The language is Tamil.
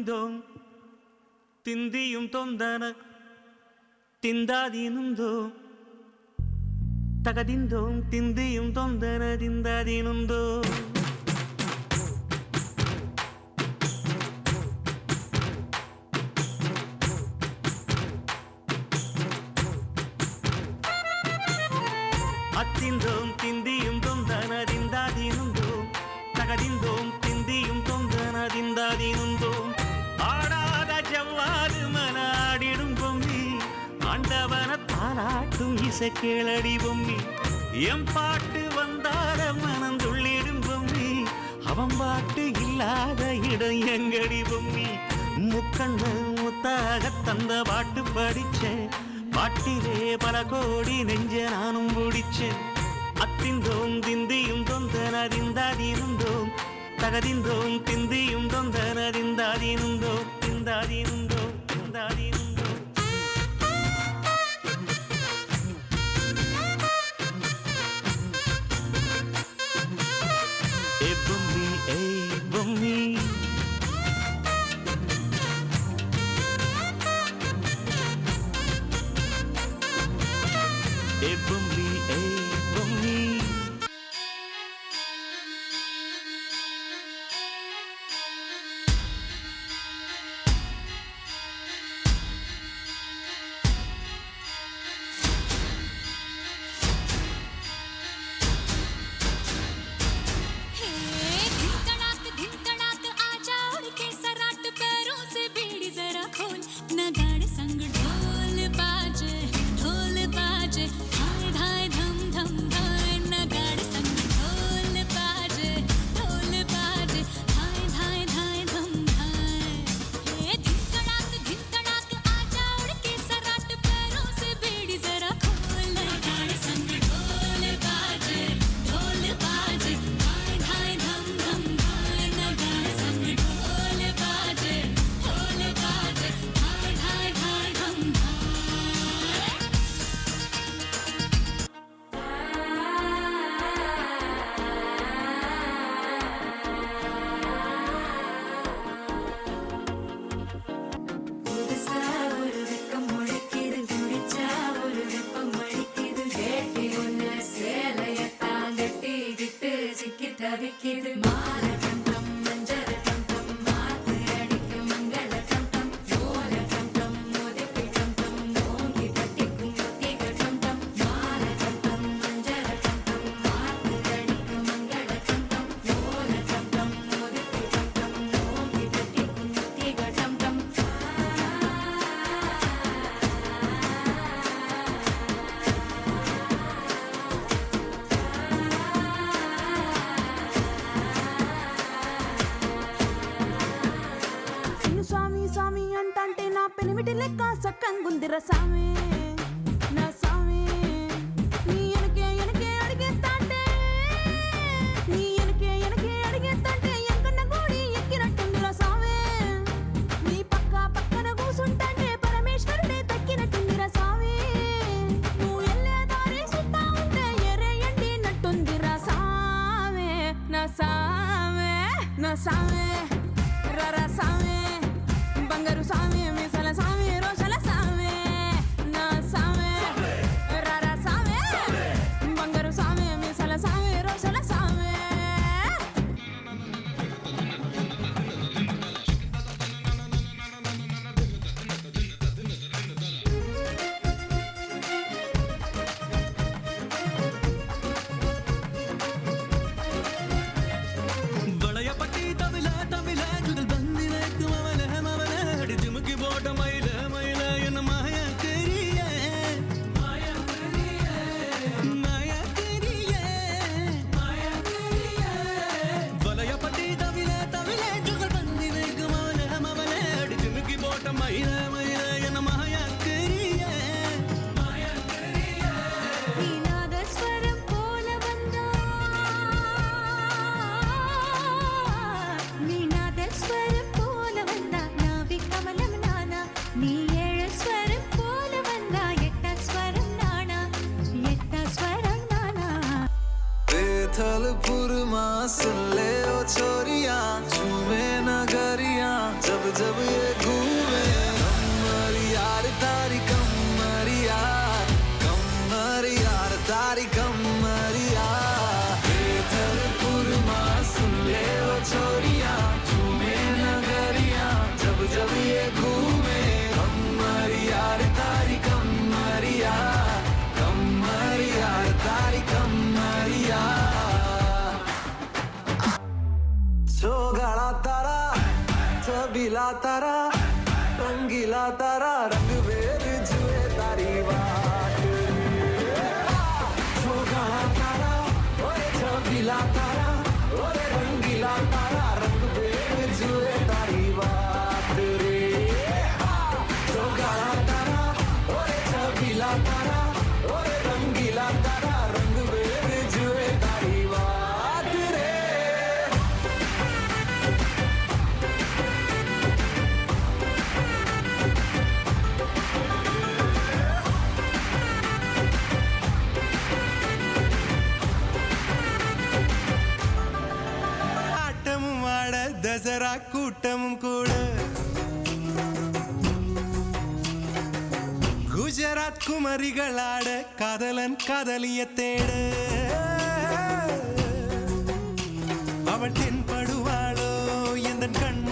അത്തിന്തോം തിന്തിയും തൊന്തന തിന്താതീനുന്തോ തകതിന്തോം തിന്തിയും തൊന്തന തിന്താതീനുന്തോ അത്തിന്തോം തിന്തിയും തൊന്തന തിന്താതീനുന്തോ തകതിന്തോം തിന്തിയും തൊന്തന തിന്താതീനുന്തോ ஆடாத ஜவ்வாது மனாடிடும் பொம்மி ஆண்டவன தாராட்டும் இசை கேளடி பொம்மி எம் பாட்டு வந்தார மனந்துள்ளிடும் பொம்மி அவன் பாட்டு இல்லாத இடம் எங்கடி பொம்மி முக்கண்ணு முத்தாக தந்த பாட்டு படிச்சேன் பாட்டிலே பல கோடி நெஞ்ச நானும் பிடிச்சேன் அத்திந்தோம் திந்தியும் தொந்தனறிந்தாதீனுந்தோம் தகதிந்தோம் திந்தியும் தொந்தனறிந்தாதீனுந்தோம் திந்தாதீனுந்தோம் திந்தாதீனுந்தோம் ஏ பொம்மி ஏய் பொம்மி ஏ பொம்மி ஏய் பொம்மி சக்கங்குந்திர சாமி நான் சாமி நீ எனக்கு அடிக்க தாண்டே நீ எனக்கு அடிக்க தாண்டே எங்கண்ண கூடி எக்கிரட்டுந்திர சாமி நீ పక్కన కూసుంటాంటే పరమేశ్వరుడే దక్కినట్టుందిర సామీ నువ్వు ఎల్లే దారి సుత్తా ఉంటే ఎర్రయండి నట్టుందిర సామే నా సామే నా సామే రర సామే బంగారు సామే మీసల సామే రోషల సామే నా సామే రర సామే బంగారు సామే మీసల సామే రోషల సామే வளையப்பட்டி தமிழ தமிழ குடல் பந்தி வைக்கும் அவள மவள ஜிமுக்கி போட்ட மயில மயில என்ன மாயா கரிய மாயா கரிய மாயா கரிய மாயா கரிய வளையப்பட்டி தமிழ தமிழ குடல் பந்தி வைக்கும் அவள மவள ஜிமுக்கி போட்ட மயில மயில என்ன மாயா கரிய மாயா கரிய நீநாதஸ்வரம் போல வந்தா நீநாதஸ்வரம் போல வந்தா நாவி கமலம் நானா நீ ஏழு ஸ்வரம் போல வந்தா எட்ட ஸ்வரம் நானா எட்ட ஸ்வரம் நானா बेथलपुर माँ सुन ले ओ छोरिया झूमे नगरिया जब जब ये घूमे कमर यार तारी कमर यार तारी कमर यार पुरमा सुन ले वो छोरिया झूमे नगरिया जब जब ये घूमे कमर यार तारी कमर यार तारी कमर यार चोगाड़ा तारा चबीला तारा रंगीला तारा रंग वेद जुए तारी बात चोगाड़ा तारा ओए चबीला तारा ओए रंगीला तारा रंग वेद जुए तारी बात रे चोगाड़ा तारा ओए चबीला तारा ओए रंगीला तारा रंग वेद जुए तारी बात रे ஆட்டமும் ஆட தசரா கூட்டமும் கூட குஜராத் குமரிகளாட காதலன் காதலிய தேட அவள் தென்படுவாளோ எந்த கண்ண